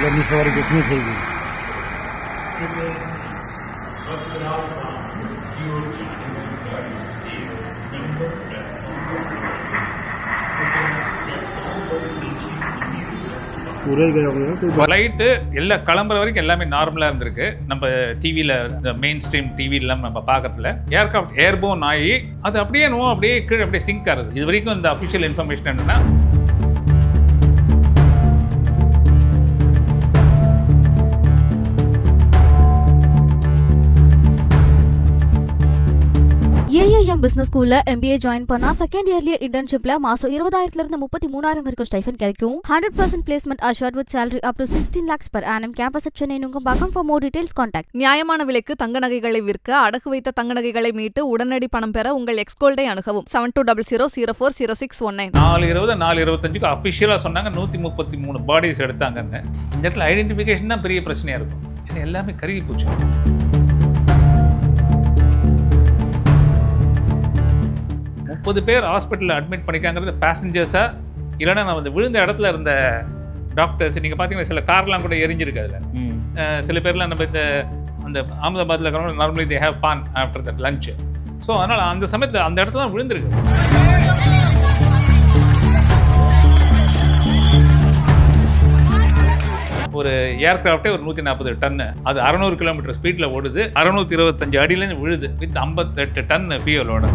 लगने सवारी कितनी चाहिए? पूरा ही गया हुआ है ஃப்ளைட்டு எல்லாம் கிளம்புற வரைக்கும் எல்லாமே நார்மலாக இருந்திருக்கு. நம்ம டிவியில் இந்த மெயின் ஸ்ட்ரீம் டிவிலாம் நம்ம பார்க்கறதுல ஏர்கிராஃப்ட் ஏர்போன் ஆகி அது அப்படியே அப்படியே கீழே அப்படியே சிங்க் ஆகுது. இது வரைக்கும் இந்த அஃபிஷியல் இன்ஃபர்மேஷன் என்னன்னா ஏஐஎம் பிசினஸ் ஸ்கூல்ல MBA ஜாயின் பண்ணா செகண்ட் இயர்லயே இன்டர்ன்ஷிப்ல மாசம் 20,000 இருந்து 33,000 வரைக்கும் ஸ்டைஃபன் கிடைக்கும். 100% placement assured with salary up to 16 lakhs per annum. Campus at Chennai Nungambakkam. For more details contact. நியாயமான விலைக்கு தங்க நகைகளை விற்க அடகு வைத்த தங்க நகைகளை மீட்டு உடனடி பணம் பெற உங்கள் எக்ஸ்கோல்டை அணுகவும். 7200040619. 420 425க்கு அஃபிஷியலாக சொன்னாங்க 133 பாடிஸ் எடுத்தாங்கன்னு. இந்த இடத்துல ஐடென்டிஃபிகேஷன் தான் பெரிய பிரச்சனையாக இருக்கும். ஏன்னா எல்லாமே கருகி போச்சு. 30 பேர் ஹாஸ்பிட்டலில் அட்மிட் பண்ணிக்காங்கிறது பேசஞ்சர்ஸா இல்லைன்னா நான் வந்து விழுந்த இடத்துல இருந்த டாக்டர்ஸ். நீங்கள் பார்த்தீங்கன்னா சில கார்லாம் கூட எரிஞ்சிருக்கு. அதில் சில பேர்லாம் நம்ம இந்த அந்த அகமதாபாத்தில் இருக்கிறவங்க normally they have paan after that lunch. So அதனால் அந்த சமயத்தில் அந்த இடத்துல தான் விழுந்திருக்கு. ஒரு ஏர்கிராஃப்டே ஒரு 140 டன்னு, அது 600 கிலோமீட்டர் ஸ்பீடில் ஓடுது, 625 அடியிலேருந்து விழுது வித் 58 டன் ஃபியூலோட.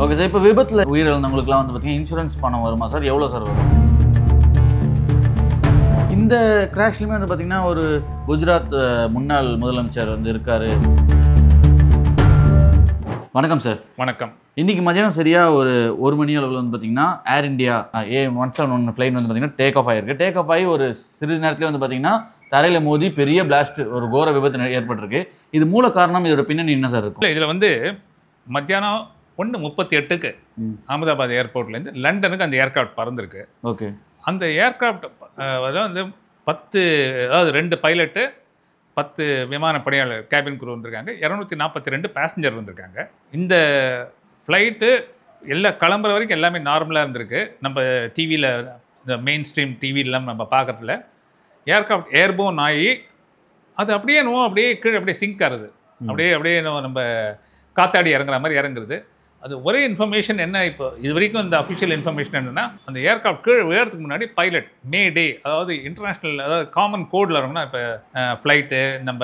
ஓகே சார், இப்போ விபத்தில் உயிரிழந்தவங்களுக்குலாம் வந்து பார்த்தீங்கன்னா இன்சூரன்ஸ் பணம் வருமா சார்? எவ்வளோ சார் வரும்? இந்த கிராஷ்லையுமே வந்து பார்த்தீங்கன்னா ஒரு குஜராத் முன்னாள் முதலமைச்சர் வந்து இருக்கார். வணக்கம் சார். வணக்கம். இன்றைக்கி மதியானம் சரியாக ஒரு மணி அளவில் வந்து பார்த்தீங்கன்னா ஏர் இந்தியா A171 ஃப்ளைட் வந்து பார்த்தீங்கன்னா டேக் ஆஃப் ஆகிருக்கு. டேக் ஆஃப் ஆகி ஒரு சிறிது நேரத்தில் வந்து பார்த்தீங்கன்னா தரையில் மோதி பெரிய பிளாஸ்ட், ஒரு கோர விபத்து ஏற்பட்டிருக்கு. இது மூல காரணம், இதோட பின்னணி என்ன சார் இருக்கும்? இல்லை, இதில் வந்து மத்தியானம் 1:38க்கு அகமதாபாத் ஏர்போர்ட்லேருந்து லண்டனுக்கு அந்த ஏர்கிராஃப்ட் பறந்துருக்கு. ஓகே. அந்த ஏர்கிராஃப்ட் வந்து 10, அதாவது 2 பைலட்டு, 10 விமான பணியாளர் கேபின் குரூ வந்திருக்காங்க, 242 பேசஞ்சர் வந்திருக்காங்க. இந்த ஃப்ளைட்டு எல்லாம் கிளம்புற வரைக்கும் எல்லாமே நார்மலாக இருந்திருக்கு. நம்ம டிவியில் இந்த மெயின் ஸ்ட்ரீம் டிவிலாம் நம்ம பார்க்குறதுல ஏர்கிராஃப்ட் ஏர்போன் ஆகி அது அப்படியே கீழே அப்படியே சிங்க் ஆகுது. அப்படியே நம்ம காத்தாடி இறங்குற மாதிரி இறங்குறது. அது ஒரே இன்ஃபர்மேஷன் என்ன, இப்போ இது வரைக்கும் இந்த அஃபிஷியல் இன்ஃபர்மேஷன் என்னென்னா, அந்த ஏர்கிராஃப்ட் கீழே விழுறதுக்கு முன்னாடி பைலட் மே டே, அதாவது இன்டர்நேஷ்னல், அதாவது காமன் கோடில் இருக்கணும்னா, இப்போ ஃப்ளைட்டு நம்ம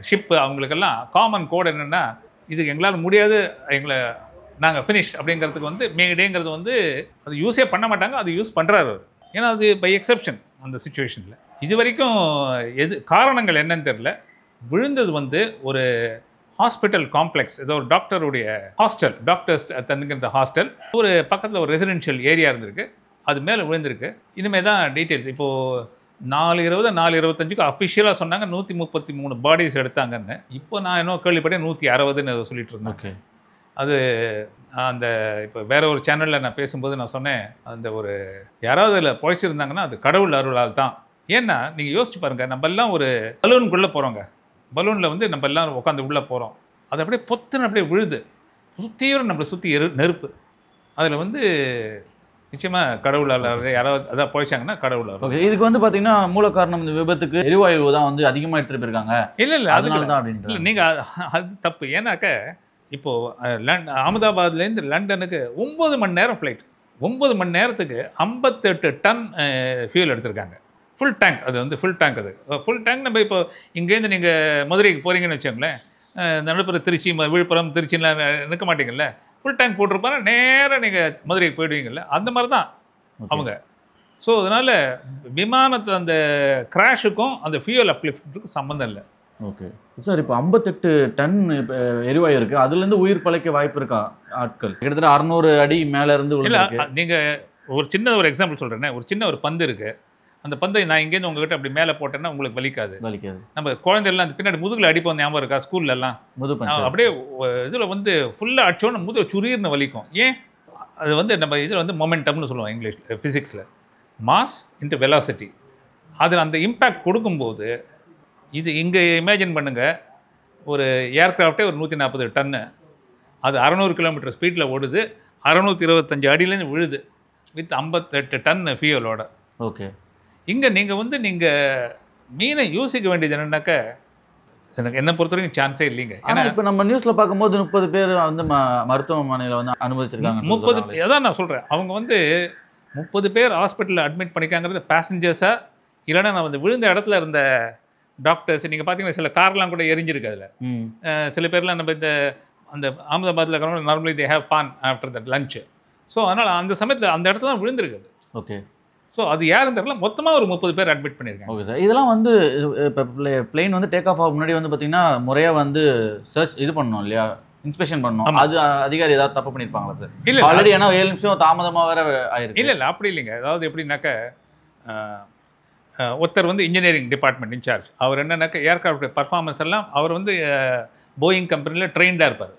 ஷிப்பு அவங்களுக்கெல்லாம் காமன் கோடு என்னென்னா, இது எங்களால் முடியாது, நாங்கள் ஃபினிஷ் அப்படிங்கிறதுக்கு வந்து மே டேங்கிறது வந்து அது யூஸே பண்ண மாட்டாங்க. அது யூஸ் பண்ணுறாரு. ஏன்னா அது பை எக்ஸெப்ஷன் அந்த சுச்சுவேஷனில். இது வரைக்கும் காரணங்கள் என்னன்னு தெரில. விழுந்தது வந்து ஒரு ஹாஸ்பிட்டல் காம்ப்ளெக்ஸ், ஏதோ ஒரு டாக்டருடைய ஹாஸ்டல், டாக்டர்ஸ் தந்துங்கிற ஹாஸ்டல், ஒரு பக்கத்தில் ஒரு ரெசிடென்ஷியல் ஏரியா இருந்திருக்கு, அது மேலே விழுந்திருக்கு. இனிமேல் தான் டீட்டெயில்ஸ். இப்போது 420 425க்கு அஃபிஷியலாக சொன்னாங்க 133 பாடிஸ் எடுத்தாங்கன்னு. இப்போ நான் இன்னும் கேள்விப்பட்டேன் 160ன்னு சொல்லிட்டு இருந்தேன். ஓகே. அது அந்த இப்போ வேற ஒரு சேனலில் நான் பேசும்போது நான் சொன்னேன், அந்த ஒரு யாராவது அதில் பொழைச்சிருந்தாங்கன்னா அது கடவுள் அருளால் தான். ஏன்னா நீங்கள் யோசிச்சு பாருங்கள், நம்ம எல்லாம் ஒரு பலூனுக்குள்ளே போகிறோங்க. பலூனில் வந்து நம்ம எல்லாம் உட்காந்து உள்ளே போகிறோம். அது அப்படியே பொத்துன்னு அப்படியே விழுது. தீவிரம் நம்மளை சுற்றி நெருப்பு. அதில் வந்து நிச்சயமாக கடவுளால் யாராவது அதான் பொழைச்சாங்கன்னா கடவுளால். ஓகே. இதுக்கு வந்து பார்த்தீங்கன்னா மூல காரணம் இந்த விபத்துக்கு எரிவாயு தான் வந்து அதிகமாக எடுத்துகிட்டு போயிருக்காங்க. இல்லை அதனால தான் அப்படின்ட்டு இல்லை, நீங்கள் அது தப்பு. ஏன்னாக்க இப்போது அகமதாபாத்லேருந்து லண்டனுக்கு 9 மணி நேரம் ஃப்ளைட். 9 மணி நேரத்துக்கு 58 டன் ஃபியூல் எடுத்திருக்காங்க. Full tank. அது வந்து ஃபுல் டேங்க். அது ஃபுல் டேங்க். நம்ம இப்போ இங்கேருந்து நீங்கள் மதுரைக்கு போகிறீங்கன்னு வச்சோங்களேன், நடுப்புற திருச்சி, விழுப்புரம், திருச்சிலாம் நிற்க மாட்டீங்கல்ல, ஃபுல் டேங்க் போட்டிருப்பாங்க, நேராக நீங்கள் மதுரைக்கு போயிடுவீங்கல்ல, அந்த மாதிரி தான் அவங்க. ஸோ அதனால் விமானத்து அந்த கிராஷுக்கும் அந்த ஃபியூல் அப்லிஃப்ட்டுக்கும் சம்மந்தம் இல்லை. Okay sir. இப்போ 58 டன் எரிவாயு இருக்குது, அதுலேருந்து உயிர் பழைக்க வாய்ப்பு இருக்கா? ஆட்கள் கிட்டத்தட்ட 600 அடி மேலேருந்து இல்லை. நீங்கள் ஒரு எக்ஸாம்பிள் சொல்கிறேன்னே, ஒரு சின்ன ஒரு பந்து இருக்குது. அந்த பந்தை நான் இங்கேருந்து உங்ககிட்ட அப்படி மேலே போட்டேன்னா உங்களுக்கு வலிக்காது. நம்ம குழந்தைலாம் அந்த பின்னாடி முதுகில் அடிப்போம், ஞாபகம் இருக்கா? ஸ்கூல்லலாம் அப்படியே இதில் வந்து ஃபுல்லாக அடிச்சோன்னு முதுகு சுரீர்னு வலிக்கும். ஏன்? அது வந்து நம்ம இதில் வந்து மொமெண்டம்னு சொல்லுவோம் இங்கிலீஷ் ஃபிசிக்ஸில். Mass into velocity. அதில் அந்த இம்பேக்ட் கொடுக்கும்போது இது இங்கே இமேஜின் பண்ணுங்கள், ஒரு ஏர்க்ராஃப்டே ஒரு 140 டன்னு, அது 600 கிலோமீட்டர் ஸ்பீடில் ஓடுது, 625 அடியிலேருந்து விழுது வித் 58 டன் ஃபியூலோட. ஓகே. இங்கே நீங்கள் வந்து நீங்கள் மீனை யோசிக்க வேண்டியது என்னன்னாக்க எனக்கு என்ன பொறுத்த வரைக்கும் சான்ஸே இல்லைங்க. ஏன்னா இப்போ நம்ம நியூஸ்ல பார்க்கும்போது 30 பேர் வந்து மருத்துவமனையில் வந்து அனுமதிச்சிருக்காங்க. 30 அதான் நான் சொல்கிறேன். அவங்க வந்து 30 பேர் ஹாஸ்பிட்டலில் அட்மிட் பண்ணிக்காங்கிறது பேசஞ்சர்ஸா இல்லைன்னா நான் வந்து விழுந்த இடத்துல இருந்த டாக்டர்ஸ். நீங்கள் பார்த்தீங்கன்னா சில கார்லாம் கூட எரிஞ்சிருக்கு. அதில் சில பேர்லாம் நம்ம இந்த அந்த அகமதாபாத்தில் இருக்கிறவங்க normally they have paan after that lunch. So அதனால் அந்த சமயத்தில் அந்த இடத்துல தான் விழுந்திருக்குது. ஓகே. ஸோ அது யாருன்னு தெரியல. மொத்தமாக ஒரு 30 பேர் அட்மிட் பண்ணியிருக்காங்க. Okay sir. இதெல்லாம் வந்து இப்போ பிளெயின் வந்து டேக் ஆஃப் ஆக முன்னாடி வந்து பார்த்தீங்கன்னா முறையாக வந்து சர்ச் இது பண்ணணும் இல்லையா, இன்ஸ்பெக்ஷன் பண்ணணும். அது அதிகாரி ஏதாவது தப்பு பண்ணியிருப்பாங்களா சார்? இல்லை ஆல்ரெடி ஏன்னா 7 நிமிஷம் தாமதமாக வேற ஆயிருக்கு. இல்லை அப்படி இல்லைங்க. அதாவது எப்படின்னாக்க ஒருத்தர் வந்து இன்ஜினியரிங் டிபார்ட்மெண்ட் இன்சார்ஜ். அவர் என்னன்னாக்க ஏர்கிராஃப்ட் பர்ஃபார்மன்ஸ் எல்லாம் அவர் வந்து போயிங் கம்பெனியில் ட்ரெயின்டாக இருப்பார்.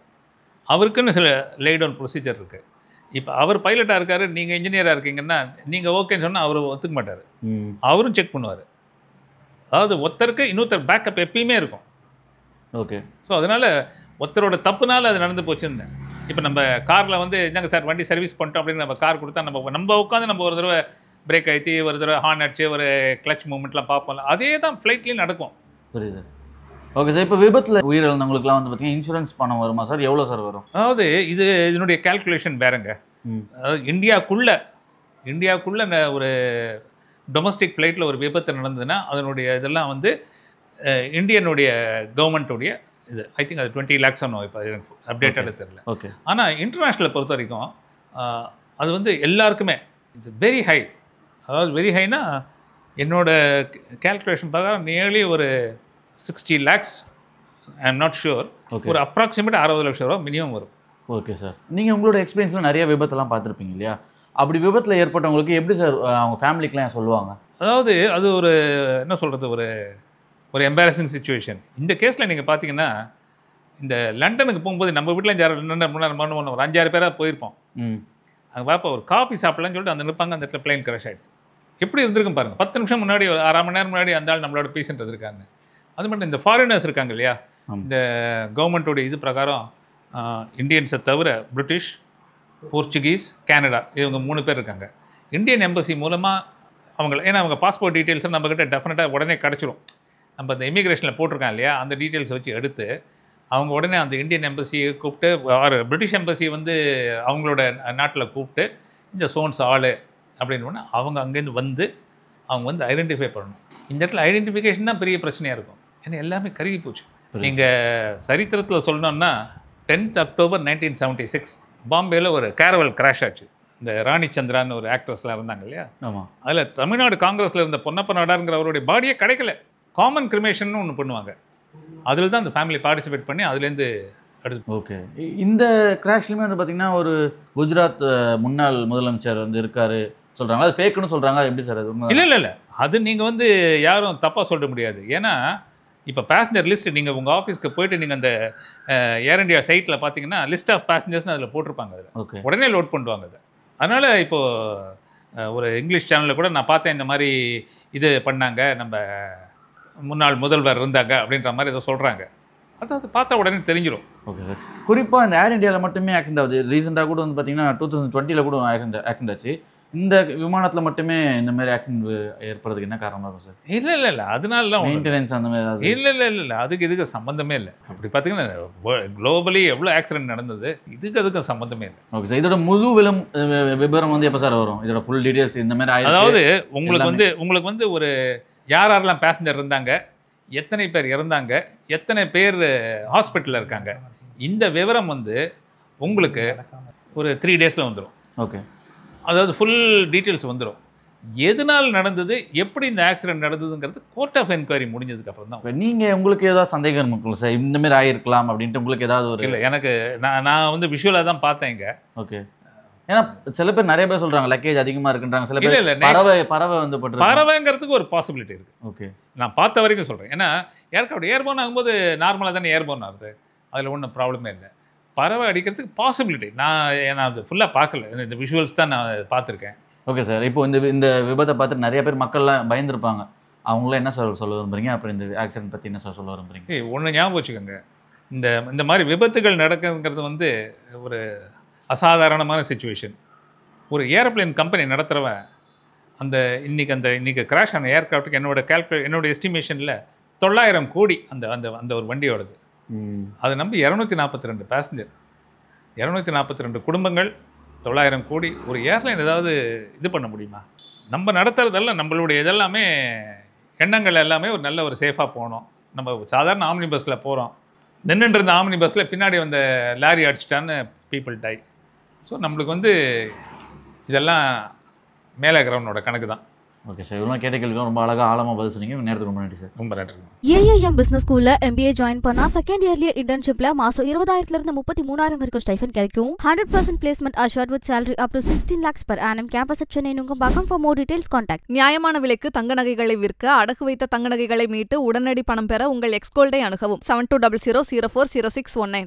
அவருக்குன்னு சில லேடவுன் ப்ரொசீஜர் இருக்குது. இப்போ அவர் பைலட்டாக இருக்கார், நீங்கள் இன்ஜினியராக இருக்கீங்கன்னா நீங்கள் ஓகேன்னு சொன்னால் அவர் ஒத்துக்க மாட்டார். அவரும் செக் பண்ணுவார். அதாவது ஒருத்தருக்கு இன்னொருத்தர் பேக்கப் எப்பயுமே இருக்கும். ஓகே. ஸோ அதனால் ஒருத்தரோட தப்புனால அது நடந்து போச்சுன்னு. இப்போ நம்ம காரில் வந்து என்னங்க சார் வண்டி சர்வீஸ் பண்ணிட்டோம் அப்படின்னு நம்ம கார் கொடுத்தா நம்ம உட்காந்து நம்ம ஒரு தடவை பிரேக் அழுத்தி ஒரு தடவை ஹார்ன் அடிச்சு ஒரு கிளச் மூமெண்ட்லாம் பார்ப்போம்ல, அதே தான் ஃப்ளைட்லேயும் நடக்கும். புரியுது. Okay sir. இப்போ விபத்தில் உயிரிழந்தவங்களுக்குலாம் வந்து பார்த்தீங்கன்னா இன்சூரன்ஸ் பணம் வருமா சார்? எவ்வளோ சார் வரும்? அதாவது இதனுடைய கால்குலேஷன் வேறுங்க. அதாவது இந்தியாவுக்குள்ளே ஒரு டொமஸ்டிக் ஃப்ளைட்டில் ஒரு விபத்து நடந்ததுன்னா அதனுடைய இதெல்லாம் வந்து இந்தியனுடைய கவர்மெண்ட்டுடைய இது ஐ திங்க் அது 20 lakhs ஆனோம். இப்போ எனக்கு அப்டேட்டடாக தெரியல. ஓகே. ஆனால் இன்டர்நேஷ்னலை பொறுத்த வரைக்கும் அது வந்து எல்லாருக்குமே இட்ஸ் வெரி ஹை. அதாவது வெரி ஹைனா என்னோட கால்குலேஷன் பிரகாரம் நியர்லி ஒரு 60 lakhs, I am not sure, ஒரு அப்ராக்சிமேட் 60 லட்சம் ரூபா மினிமம் வரும். Okay sir. நீங்கள் உங்களோட எக்ஸ்பீரியன்ஸில் நிறைய விபத்தெல்லாம் பார்த்துருப்பீங்க இல்லையா? அப்படி விபத்தில் ஏற்பட்டவங்களுக்கு எப்படி சார் அவங்க ஃபேமிலிக்கெலாம் சொல்லுவாங்க? அதாவது அது ஒரு என்ன சொல்கிறது, ஒரு எம்பாரசிங் சுச்சுவேஷன். இந்த கேஸில் நீங்கள் பார்த்தீங்கன்னா இந்த லண்டனுக்கு போகும்போது நம்ம வீட்டில் லண்டன் ஒரு 5-6 பேராக போயிருப்போம். அங்கே பார்ப்போம் ஒரு காஃபி சாப்பிடலான்னு சொல்லிட்டு அந்த நிற்பாங்க. அந்த இடத்துல பிளைன் கிராஷ் ஆகிடுச்சு. எப்படி இருந்திருக்கும் பாருங்கள். 10 நிமிஷம் முன்னாடி ஒரு 1/2 மணி நேரம் முன்னாடி அந்த ஆள் நம்மளோட பேசிட்டு இருக்காங்க. அது மட்டும் இந்த ஃபாரினர்ஸ் இருக்காங்க இல்லையா, இந்த கவர்மெண்ட்டோடைய இது பிரகாரம் இந்தியன்ஸை தவிர பிரிட்டிஷ், போர்ச்சுகீஸ், கனடா இவங்க 3 பேர் இருக்காங்க. இந்தியன் எம்பசி மூலமாக அவங்கள ஏன்னா அவங்க பாஸ்போர்ட் டீட்டெயில்ஸும் நம்மக்கிட்ட டெஃபினட்டாக உடனே கிடச்சிரும். நம்ம அந்த இமிக்ரேஷனில் போட்டிருக்காங்க இல்லையா, அந்த டீட்டெயில்ஸ் வச்சு எடுத்து அவங்க உடனே அந்த இந்தியன் எம்பசியை கூப்பிட்டு பிரிட்டிஷ் எம்பசி வந்து அவங்களோட நாட்டில் கூப்பிட்டு இந்த சோன்ஸ் ஆள் அப்படின்னு அவங்க அங்கேருந்து வந்து அவங்க வந்து ஐடென்டிஃபை பண்ணணும். இந்த இடத்துல ஐடென்டிஃபிகேஷன் தான் பெரிய பிரச்சனையாக இருக்கும். ஏன்னா எல்லாமே கருகி போச்சு. நீங்கள் சரித்திரத்தில் சொல்லணும்னா 10th October 1976 பாம்பேயில் ஒரு கேரவல் கிராஷ் ஆச்சு. இந்த ராணி சந்திரான்னு ஒரு ஆக்ட்ரஸ்லாம் இருந்தாங்க இல்லையா, அதில் தமிழ்நாடு காங்கிரஸில் இருந்த பொன்னப்ப நாடாருங்கிற அவருடைய பாடியே கிடைக்கல. காமன் கிரிமேஷன் ஒன்று பண்ணுவாங்க. அதில் தான் அந்த ஃபேமிலி பார்ட்டிசிபேட் பண்ணி அதுலேருந்து அடுத்து. ஓகே. இந்த கிராஷ்லையுமே வந்து பார்த்திங்கன்னா ஒரு குஜராத் முன்னாள் முதலமைச்சர் வந்து இருக்கார் சொல்கிறாங்க. அது ஃபேக்குன்னு சொல்கிறாங்க. எப்படி சார் அது? இல்லை அது நீங்கள் வந்து யாரும் தப்பாக சொல்ல முடியாது. ஏன்னா இப்போ பேசஞ்சர் லிஸ்ட் நீங்கள் உங்கள் ஆஃபீஸ்க்கு போய்ட்டு நீங்கள் அந்த ஏர் இண்டியா சைட்டில் பார்த்தீங்கன்னா லிஸ்ட் ஆஃப் பேசஞ்சர்ஸ்னு அதில் போட்டிருப்பாங்க. அதில் ஓகே உடனே லோட் பண்ணுவாங்க அதை. அதனால் இப்போது ஒரு இங்கிலீஷ் சேனலில் கூட நான் பார்த்தேன், இந்த மாதிரி இது பண்ணாங்க, நம்ம முன்னாள் முதல்வர் இருந்தாங்க அப்படின்ற மாதிரி ஏதோ சொல்கிறாங்க. அது பார்த்தா உடனே தெரிஞ்சிடும். Okay sir. குறிப்பாக இந்த ஏர் இண்டியாவில் மட்டுமே ஆக்சிடென்ட் ஆகுது. ரீசெண்டாக கூட வந்து பார்த்தீங்கன்னா 2020 கூட ஆக்சிடென்ட் ஆச்சு. இந்த விமானத்தில் மட்டுமே இந்த மாதிரி ஆக்சிடென்ட் ஏற்படுறதுக்கு என்ன காரணமாக இருக்கும் சார்? இல்லை அதனாலலாம் மெயின்டெனன்ஸ் அந்த மாதிரி இல்லை அதுக்கு இதுக்கு சம்மந்தமே இல்லை. அப்படி பார்த்தீங்கன்னா குளோபலி எவ்வளோ ஆக்சிடென்ட் நடந்தது, அதுக்கும் சம்மந்தமே இல்லை. Okay sir. இதோட முழு விபரம் வந்து எப்போ சார் வரும்? இதோட ஃபுல் டீட்டெயில்ஸ் இந்த மாதிரி அதாவது உங்களுக்கு வந்து ஒரு யாரெல்லாம் பேசஞ்சர் இருந்தாங்க, எத்தனை பேர் இறந்தாங்க, எத்தனை பேர் ஹாஸ்பிட்டலில் இருக்காங்க, இந்த விவரம் வந்து உங்களுக்கு ஒரு 3 days வந்துடும். ஓகே. அதாவது ஃபுல் டீட்டெயில்ஸ் வந்துடும். எதனால் நடந்தது, எப்படி இந்த ஆக்சிடென்ட் நடந்ததுங்கிறது கோர்ட் ஆஃப் என்கொயரி முடிஞ்சதுக்கப்புறம் தான். நீங்கள் உங்களுக்கு ஏதாவது சந்தேகம் இருக்குல்ல சார், இந்த மாதிரி ஆகிருக்கலாம் அப்படின்ட்டு உங்களுக்கு ஏதாவது ஒரு? இல்லை, எனக்கு நான் வந்து விஷுவலாக தான் பார்த்தேன் இங்கே. ஓகே. ஏன்னா சில பேர் நிறைய பேர் சொல்கிறாங்க லக்கேஜ் அதிகமாக இருக்குன்றாங்க. சில பேர் இல்லை பறவை வந்து பறவைங்கிறதுக்கு ஒரு பாசிபிலிட்டி இருக்குது. ஓகே. நான் பார்த்த வரைக்கும் சொல்கிறேன். ஏன்னா ஏர்கிராஃப்ட் ஏர்போர்ன் ஆகும்போது நார்மலாக தானே ஏர்போர்ன் ஆகுது, அதில் ஒன்றும் ப்ராப்ளமே இல்லை. பறவை அடிக்கிறதுக்கு பாசிபிலிட்டி நான் அது ஃபுல்லாக பார்க்கல, இந்த விஷுவல்ஸ் தான் நான் பார்த்துருக்கேன். Okay sir. இப்போ இந்த விபத்தை பார்த்து நிறைய பேர் மக்கள்லாம் பயந்துருப்பாங்க. அவங்களாம் என்ன சார் சொல்ல விரும்புறீங்க? அப்புறம் இந்த ஆக்சிடென்ட் பற்றி என்ன சார் சொல்ல விரும்புறீங்க? ஒன்று ஞாபகம் வச்சுக்கோங்க, இந்த மாதிரி விபத்துகள் நடக்குங்கிறது வந்து ஒரு அசாதாரணமான சுச்சுவேஷன். ஒரு ஏரோப்ளேன் கம்பெனி நடத்துகிறவன் இன்னைக்கு கிராஷ் ஆன ஏர்கிராஃப்ட்டுக்கு என்னோட எஸ்டிமேஷனில் 900 கோடி அந்த அந்த அந்த ஒரு வண்டியோடது. அது நம்பி 242 பேசஞ்சர், 242 குடும்பங்கள், 900 கோடி. ஒரு ஏர்லைன் ஏதாவது இது பண்ண முடியுமா? நம்ம நடத்துறதெல்லாம் நம்மளுடைய இதெல்லாமே எண்ணங்கள் எல்லாமே ஒரு நல்ல ஒரு சேஃபாக போகணும். நம்ம சாதாரண ஆம்னி பஸ்ஸில் போகிறோம், நின்றுட்டு இருந்த ஆம்னி பஸ்ஸில் பின்னாடி வந்த லாரி அடிச்சிட்டான்னு பீப்புள் டை. ஸோ நம்மளுக்கு இதெல்லாம் மேலே இருக்கிறவனோட கணக்கு தான். ஓகே சார், இவ்வளோ கேட்ட கேள்விக்கும் ரொம்ப அழகாக ஆழமாக பதில் சொன்னீங்க. நேரத்துக்கு ரொம்ப நன்றி சார். ரொம்ப நன்றி. ஏஐஎம் பிசினஸ் ஸ்கூல்ல MBA ஜாயின் பண்ணா செகண்ட் இயர்லயே இன்டர்ன்ஷிப்ல மாசம் 20,000 33,000 வரைக்கும் ஸ்டைஃபன் கிடைக்கும். 100% placement assured with salary up to 16 lakhs per annum. Campus at Chennai Nungambakkam. For more details contact. நியாயமான விலைக்கு தங்க நகைகளை விற்க, அடகு வைத்த தங்க நகைகளை மீட்டு உடனடி பணம் பெற உங்கள் எக்ஸ்கோல்டை அணுகவும். 7200040619.